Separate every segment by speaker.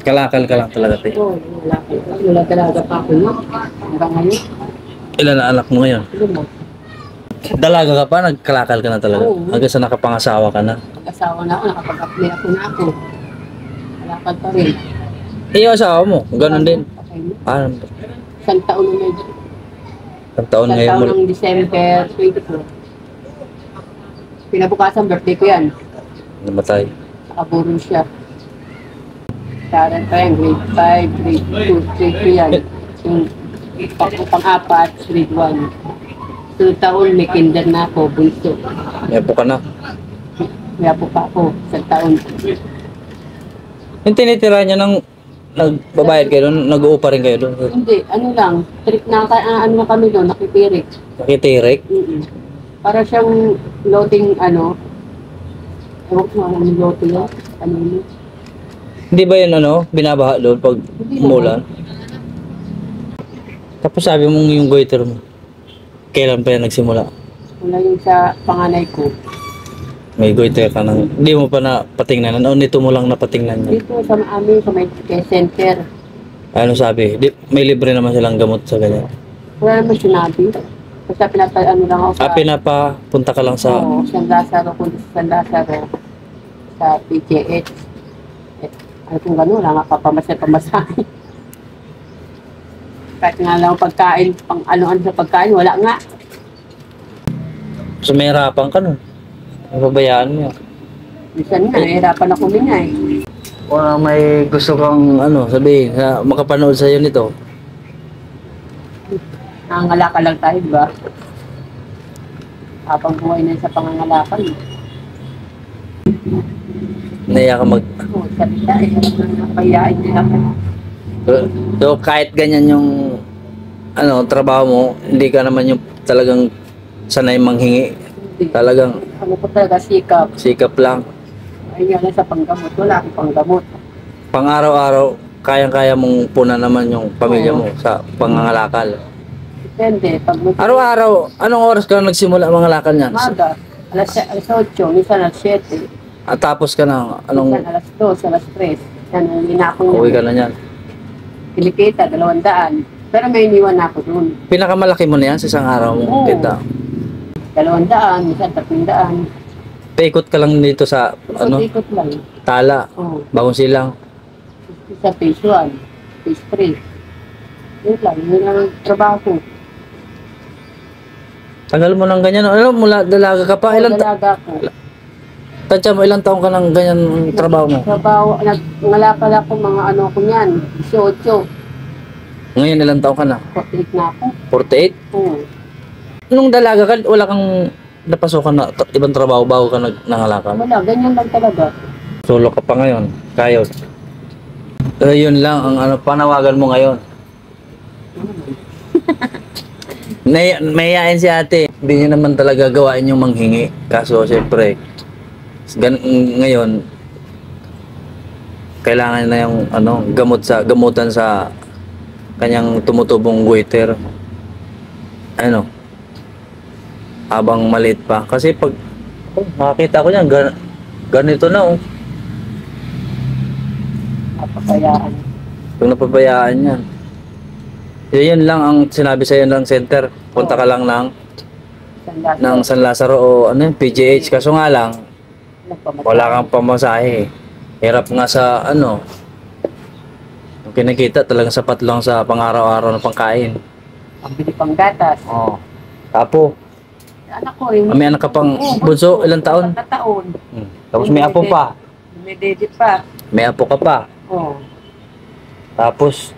Speaker 1: Kalakal ka lang talaga, te.
Speaker 2: Oo, wala ko. Wala talaga pa ako yun. Hanggang ngayon.
Speaker 1: Ilan na anak mo ngayon?
Speaker 2: Lima.
Speaker 1: Dalaga ka pa, nagkalakal ka na talaga.
Speaker 2: Oo.
Speaker 1: Hanggang sa nakapangasawa ka na.
Speaker 2: Mag-asawa na ako, nakapag-apply ako na ako. Kalakal pa rin.
Speaker 1: Eh, yung asawa mo, ganun din.
Speaker 2: Okay na.
Speaker 1: Ah,
Speaker 2: Isang taon na medyo.
Speaker 1: ang taon
Speaker 2: Isang
Speaker 1: ngayon
Speaker 2: taon
Speaker 1: mo.
Speaker 2: ng December 24. Pinabukasan, birthday ko yan.
Speaker 1: Namatay.
Speaker 2: Nakaburo siya. Karan pa yan, grade 5, grade 2, grade 2 yan. Yung pang-apat, grade 1. So, taon, may kinder na ako, bunso.
Speaker 1: May po ka na.
Speaker 2: May apo pa ako, isang taon.
Speaker 1: Yung tinitira niya ng nagbabayad kayo doon, nag-uupa rin kayo doon.
Speaker 2: Hindi, ano lang, trip na, ano na kami doon, nakitirik.
Speaker 1: Nakitirik.
Speaker 2: Para siyang loading, ano, ewan ko anong loading yun, ano yun.
Speaker 1: Hindi ba yun binabaha doon pag
Speaker 2: Hindi
Speaker 1: umulan? Tapos sabi mong yung goiter mo, kailan pa yan nagsimula?
Speaker 2: Wala yung sa panganay ko.
Speaker 1: May goiter ka nang, hindi mo pa napatingnan, o nito mo lang napatingnan yan?
Speaker 2: Dito sa amin, sa may care center.
Speaker 1: Ano sabi? May libre naman silang gamot sa ganyan.
Speaker 2: Wala naman sinabi. Basta ano lang ako sa...
Speaker 1: Pinapapunta ka lang sa...
Speaker 2: Oo, San Lazaro, kundi sa San Lazaro. Sa PGH. Ano kung gano'n, wala nga pamasahe. Kahit nga lang pagkain, pang ano-ano sa pagkain, wala nga.
Speaker 1: So may harapan ka nun. Napabayaan mo yan.
Speaker 2: Minsan nga, nahihirapan ako minay.
Speaker 1: Kung may gusto kang sabihin, na makapanood sa'yo nito,
Speaker 2: Nangangalakal lang tayo, di ba? Habang buhay na sa pangangalakan.
Speaker 1: naiya ka mag...
Speaker 2: Oo, salita eh. Napayain din ako.
Speaker 1: So kahit ganyan yung trabaho mo, hindi ka naman yung talagang sanay manghingi.
Speaker 2: Hindi.
Speaker 1: Talagang
Speaker 2: Ano ko talaga, sikap.
Speaker 1: sikap lang.
Speaker 2: Ayun nga lang sa panggamot. Wala akong panggamot.
Speaker 1: Pang araw-araw, kayang-kaya mong punan naman yung pamilya mo sa pangangalakal.
Speaker 2: Depende. Pag
Speaker 1: Araw-araw, anong oras ka nagsimula mga lakal niyan?
Speaker 2: umaga, alas 8, minsan alas 7.
Speaker 1: At tapos ka na, anong
Speaker 2: Minsan alas 2, alas 3. Yan, hinakong
Speaker 1: uwi ka na niyan?
Speaker 2: Pilikita, 200. Pero may iniwan ako dun.
Speaker 1: Pinakamalaki mo na yan sa isang araw mo,
Speaker 2: Oo.
Speaker 1: kita.
Speaker 2: 200, minsan 300.
Speaker 1: Paikot ka lang dito sa,
Speaker 2: Ikot lang.
Speaker 1: tala,
Speaker 2: Oo.
Speaker 1: bagong silang.
Speaker 2: Sa phase 1, phase 3. Yun lang, yun ang trabaho ko.
Speaker 1: Tagal mo ng ganyan, mula dalaga ka pa,
Speaker 2: Dalaga ko.
Speaker 1: tansya mo, ilang taong ka ng ganyan ang trabaho mo?
Speaker 2: Trabaho, ngalakal ako mga ano ko niyan, 18.
Speaker 1: Ngayon, ilang taong ka na?
Speaker 2: 48 na ako.
Speaker 1: 48?
Speaker 2: Oo.
Speaker 1: Nung dalaga ka, wala kang napasukan na ibang trabaho bago ka nangalakal?
Speaker 2: Wala, ganyan lang talaga.
Speaker 1: Solo ka pa ngayon, kayod. Pero yun lang ang panawagan mo ngayon. Mayayain si ate. Hindi niya naman talaga gawain yung manghingi. Kaso siyempre, ngayon, kailangan na yung gamutan sa kanyang tumutubong goiter. Habang maliit pa. Kasi pag makakita ko yan, ganito na
Speaker 2: Napapayaan.
Speaker 1: Pag napabayaan yan. Yun lang ang sinabi sa'yo ng center. Punta ka lang ng San Lazaro o PGH. Kaso nga lang, wala kang pamasahe. Hirap nga sa yung kinikita talagang sapat lang sa pang-araw-araw na pangkain.
Speaker 2: Pambili pang gatas.
Speaker 1: Oo. Tapo.
Speaker 2: Anak ko eh.
Speaker 1: May anak ka pang bunso, ilang taon?
Speaker 2: 4 taon.
Speaker 1: Tapos may apo pa.
Speaker 2: May dede pa.
Speaker 1: May apo ka pa.
Speaker 2: Oo.
Speaker 1: Tapos,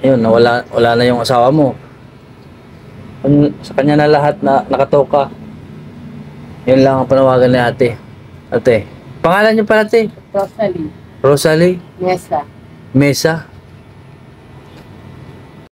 Speaker 1: yun, wala na yung asawa mo. Sa kanya na lahat na nakatoka. Yun lang ang panawagan ni ate. Ate, pangalan niyo pala ate?
Speaker 2: Rosalie.
Speaker 1: Rosalie
Speaker 2: Mesa.
Speaker 1: Mesa.